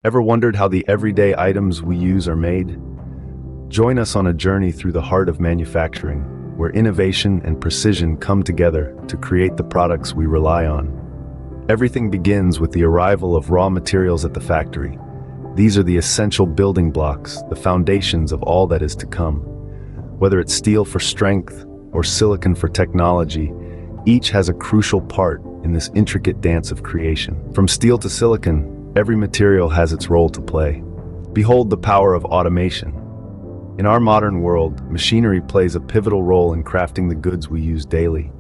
Ever wondered how the everyday items we use are made? Join us on a journey through the heart of manufacturing, where innovation and precision come together to create the products we rely on. Everything begins with the arrival of raw materials at the factory. These are the essential building blocks, the foundations of all that is to come. Whether it's steel for strength or silicon for technology, each has a crucial part in this intricate dance of creation. From steel to silicon, every material has its role to play. Behold the power of automation. In our modern world, machinery plays a pivotal role in crafting the goods we use daily.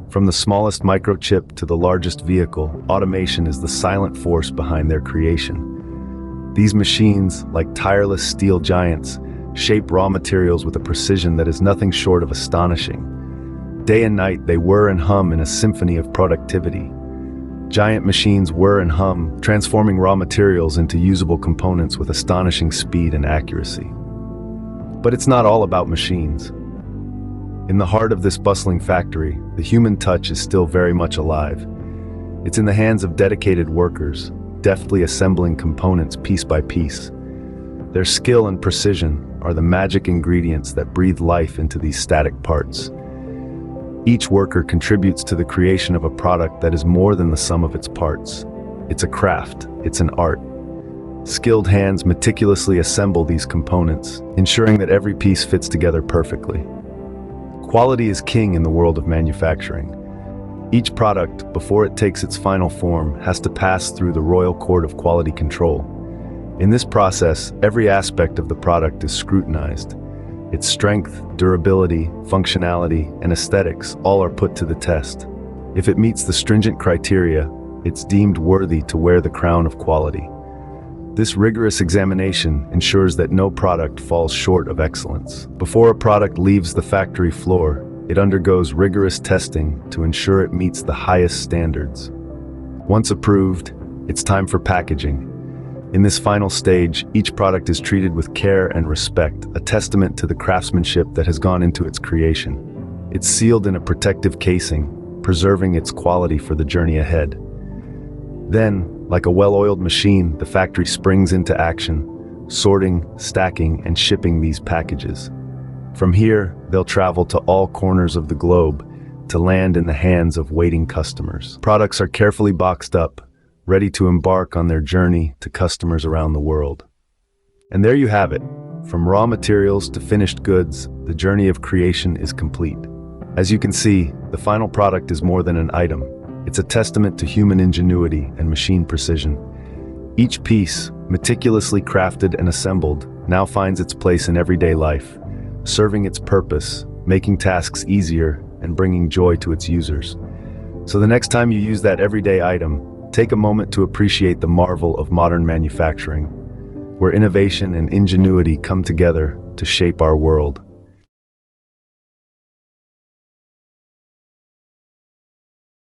From the smallest microchip to the largest vehicle, automation is the silent force behind their creation. These machines, like tireless steel giants, shape raw materials with a precision that is nothing short of astonishing. Day and night, they whir and hum in a symphony of productivity. Giant machines whir and hum, transforming raw materials into usable components with astonishing speed and accuracy. But it's not all about machines. In the heart of this bustling factory, the human touch is still very much alive. It's in the hands of dedicated workers, deftly assembling components piece by piece. Their skill and precision are the magic ingredients that breathe life into these static parts. Each worker contributes to the creation of a product that is more than the sum of its parts. It's a craft, it's an art. Skilled hands meticulously assemble these components, ensuring that every piece fits together perfectly. Quality is king in the world of manufacturing. Each product, before it takes its final form, has to pass through the royal court of quality control. In this process, every aspect of the product is scrutinized. Its strength, durability, functionality, and aesthetics all are put to the test. If it meets the stringent criteria, it's deemed worthy to wear the crown of quality. This rigorous examination ensures that no product falls short of excellence. Before a product leaves the factory floor, it undergoes rigorous testing to ensure it meets the highest standards. Once approved, it's time for packaging. In this final stage, each product is treated with care and respect, a testament to the craftsmanship that has gone into its creation. It's sealed in a protective casing, preserving its quality for the journey ahead. Then, like a well-oiled machine, the factory springs into action, sorting, stacking, and shipping these packages. From here, they'll travel to all corners of the globe to land in the hands of waiting customers. Products are carefully boxed up, ready to embark on their journey to customers around the world. And there you have it. From raw materials to finished goods, the journey of creation is complete. As you can see, the final product is more than an item. It's a testament to human ingenuity and machine precision. Each piece, meticulously crafted and assembled, now finds its place in everyday life, serving its purpose, making tasks easier, and bringing joy to its users. So the next time you use that everyday item, take a moment to appreciate the marvel of modern manufacturing, where innovation and ingenuity come together to shape our world.